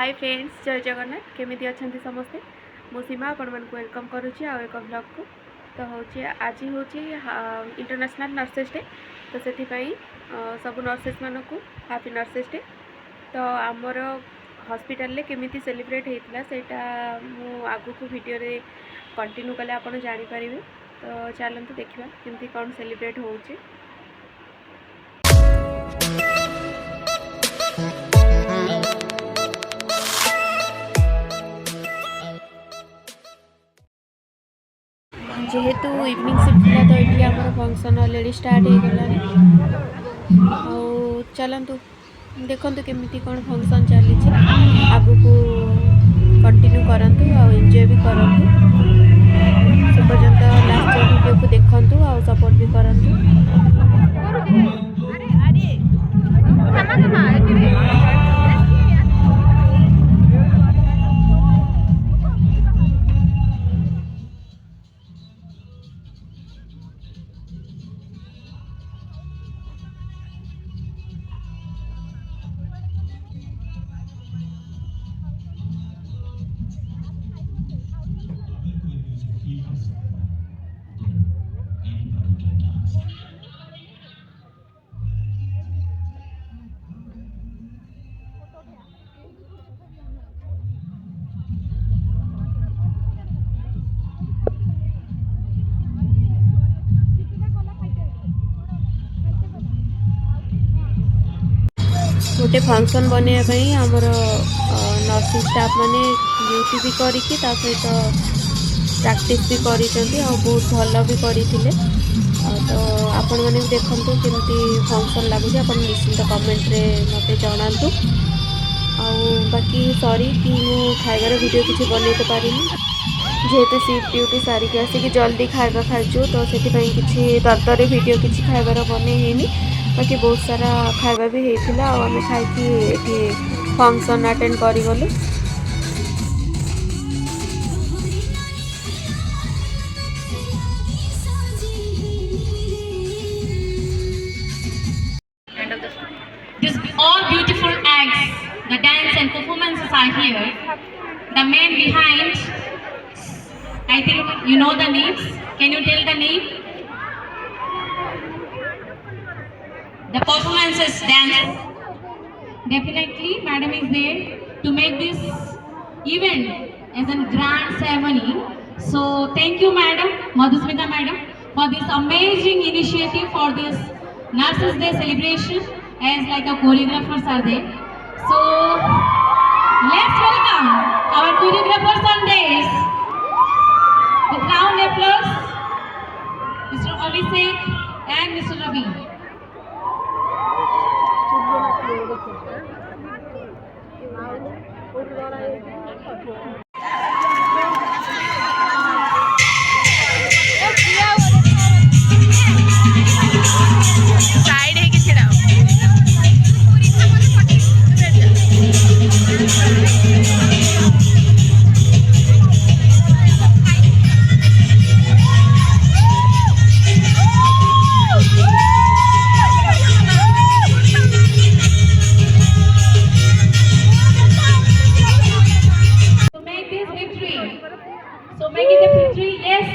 Hi friends, जय जगन्नाथ। केमी अच्छा समस्ते? मो सीमा आपण मन वेलकम करुच्ची आ एक ब्लॉग को। तो हूँ आज हूँ इंटरनेशनल नर्सेस डे। तो से सब नर्सेस मान को हैप्पी नर्सेस डे। तो आमर हॉस्पिटल केमी सेलिब्रेट होता है मु आगु को वीडियो रे कंटिन्यू कले आप जापर। तो चलते देखा केमती कौन सेलिब्रेट हो। जेहेतु इवनिंग शिफ्ट था तो ये आम फंक्शन अलरेडी स्टार्ट हो गला। चलतु देखु केमी कौन फंक्शन चली आगु को कंटिन्यू करंतु आ एंजॉय भी करंतु। से पर्यंत लास्ट वीडियो को देखंतु आ सपोर्ट भी करंतु। गोटे फंक्शन बनवाई आमर नर्सिंग स्टाफ मैंने ड्यूटी भी करके सहित प्रैक्टिस भी कर बहुत भल भी करते। तो आपण मैंने देखु केमती फंक्शन लगुच आप निश्चिंत कमेंट रे मत जनातु। बाकी सॉरी कि मु खाइबार वीडियो किसी बनई तो पारि जेहेतु शिफ्ट ड्यूटी सारिक आसिक जल्दी खाଇବା खाइचु। तो से किसी तरतरी वीडियो किसी खाइबार बनई बाकी बहुत सारा खाଇବା भी होता आम खाई फंक्शन अटेंड करगलु। These all beautiful acts, the dance and performances are here. The man behind, I think you know the names. Can you tell the name? The performances dance. Definitely, madam is there to make this event as a grand ceremony. So thank you, madam, Madhusmita madam, for this amazing initiative for this Nurses Day celebration. As like a choreographers are there. So let's welcome our choreographers on days. With round applause, Mr. Abhishek and Mr. Ravi. So make it a victory, yes.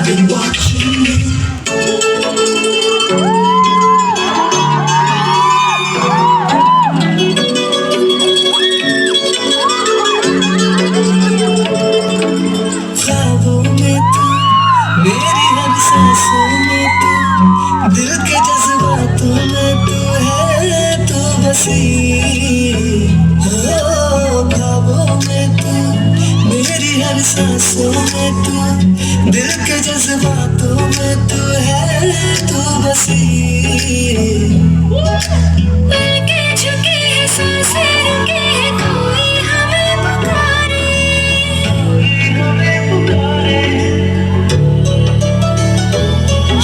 been watching you. ख्वाबों में तू, मेरी हर सांसों में तू, दिल के जज्बातों में तू है तू बसी। हो ख्वाबों में तू, मेरी हर सांसों में तू, दिल के जज्बातों में तू है तू बसी। पलके झुकी है सांसें रुकी है कोई हमें पुकारे।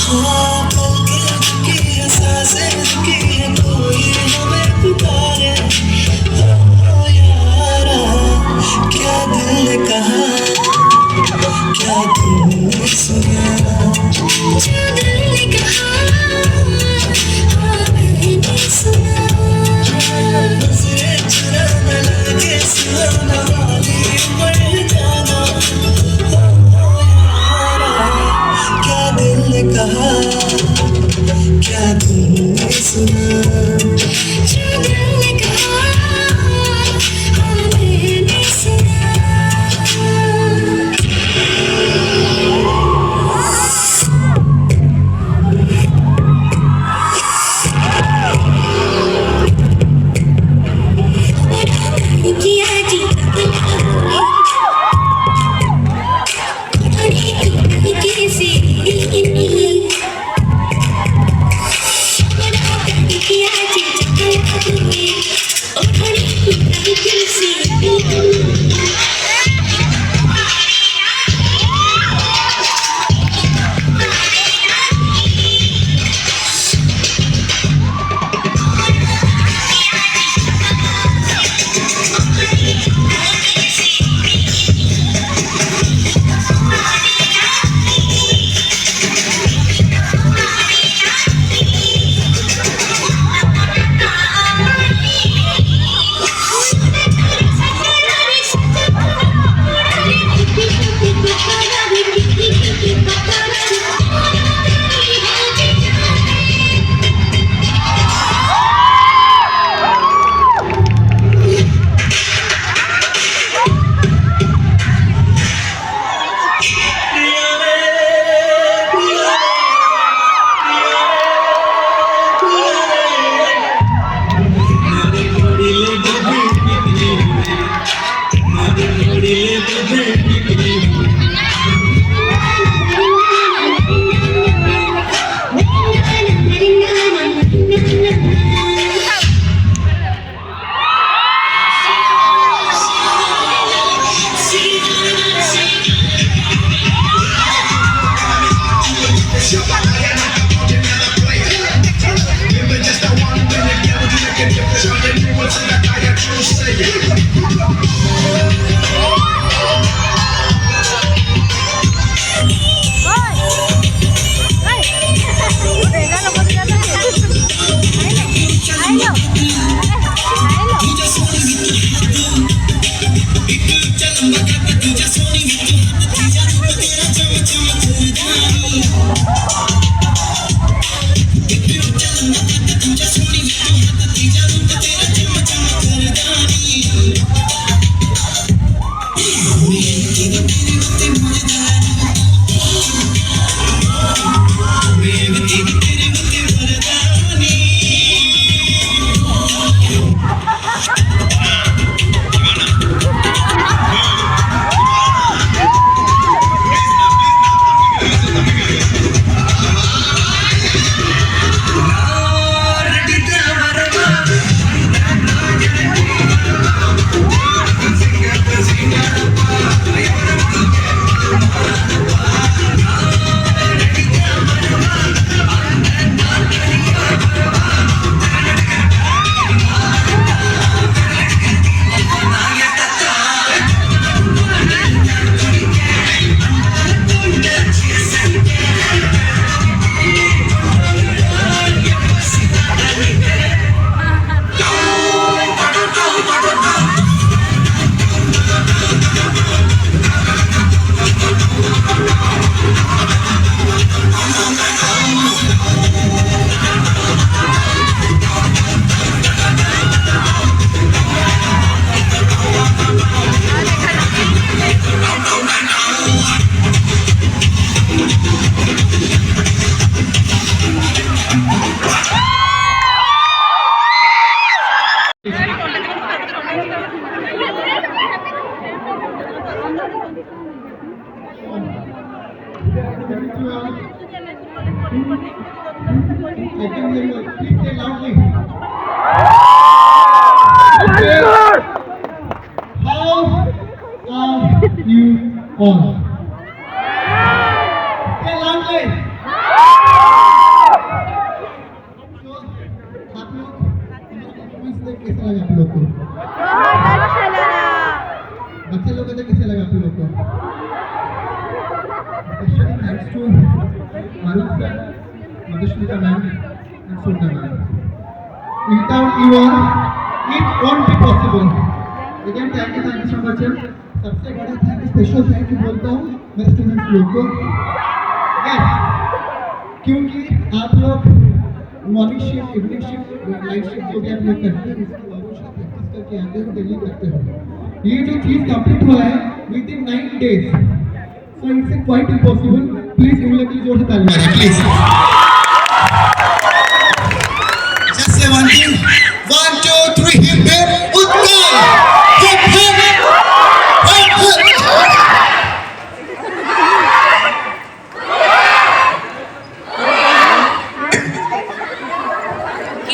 हाँ पलके झुकी है सांसें रुकी है कोई हमें पुकारे। ओ यारा क्या दिल ने कहा, क्या तूने सुना, जो दिल ने कहा हाँ मैंने you all. I can hear you. Please say loudly. Okay. How are you all? Say loudly. So, आप लोग performance देख कैसा लगा आप लोग को? बच्चे लोग को तो कैसे लगा आप लोग को? Especially thanks to Arun sir, Madhusmita ma'am, and Sudha ma'am. Without you all, it won't be possible. Again, thank you so much sir. सबसे बड़ा thank you, special thank you बोलता हूँ मेरे स्टूडेंट्स लोग को। Yes, क्योंकि आप लोग morning shift, evening shift, night shift जो भी आप लोग करते हैं उसकी प्रैक्टिस करके आते हो, डेली करते हो। ये जो चीज कंप्लीट हुआ है with in 9 days, so it's quite impossible. Please उन लोग के लिए जोर से ताली बजाएं please. Just say one thing, 1 2 3 hip hip Utkal, hip hip hip hip.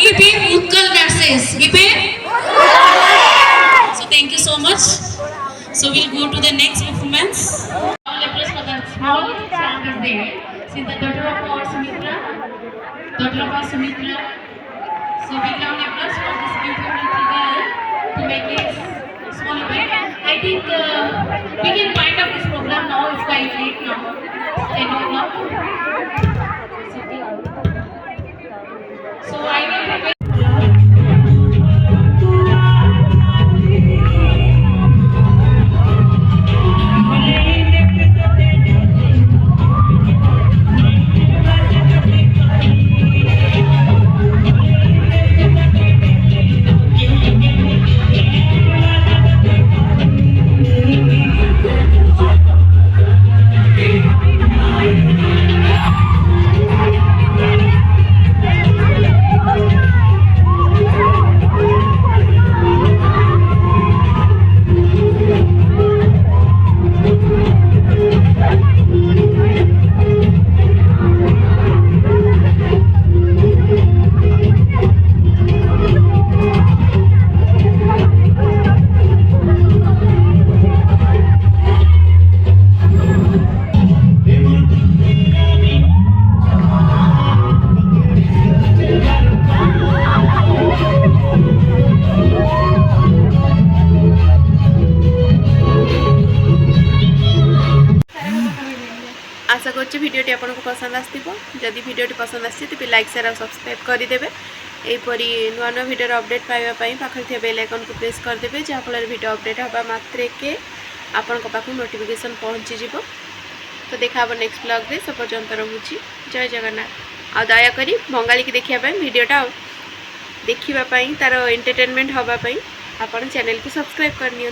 Hip Utkal versus Hip. So thank you so much. So we'll go to the next performance. All applause for that small song is there. See the daughter of our Sumitra. So big round applause for this beautiful little girl to make it small event. I think we can wind up this program now. It's quite late now. 10 o'clock. So I will request. आशा कर भिडियोटी आपको पसंद आसो। जदि भिडियोटी पसंद आसी तेज like share और subscribe करदे। यहीपरी नुआ नुआ भिडियो अपडेट पाइबापी पाखे बेल आइकन को प्रेस करदे, जहाँफल भिडियो अपडेट हाँ मात्रे आपण पाक नोटिफिकेशन पहुँची। तो देखा नेक्स्ट ब्लॉग रे। सब पर्यंत रोची जय जगन्नाथ। आ दयाकोरी बंगाली की देखापी भिडियोटा देखापी तार एंटरटेनमेंट हाँपाई आपण चैनल को सब्सक्राइब करनी।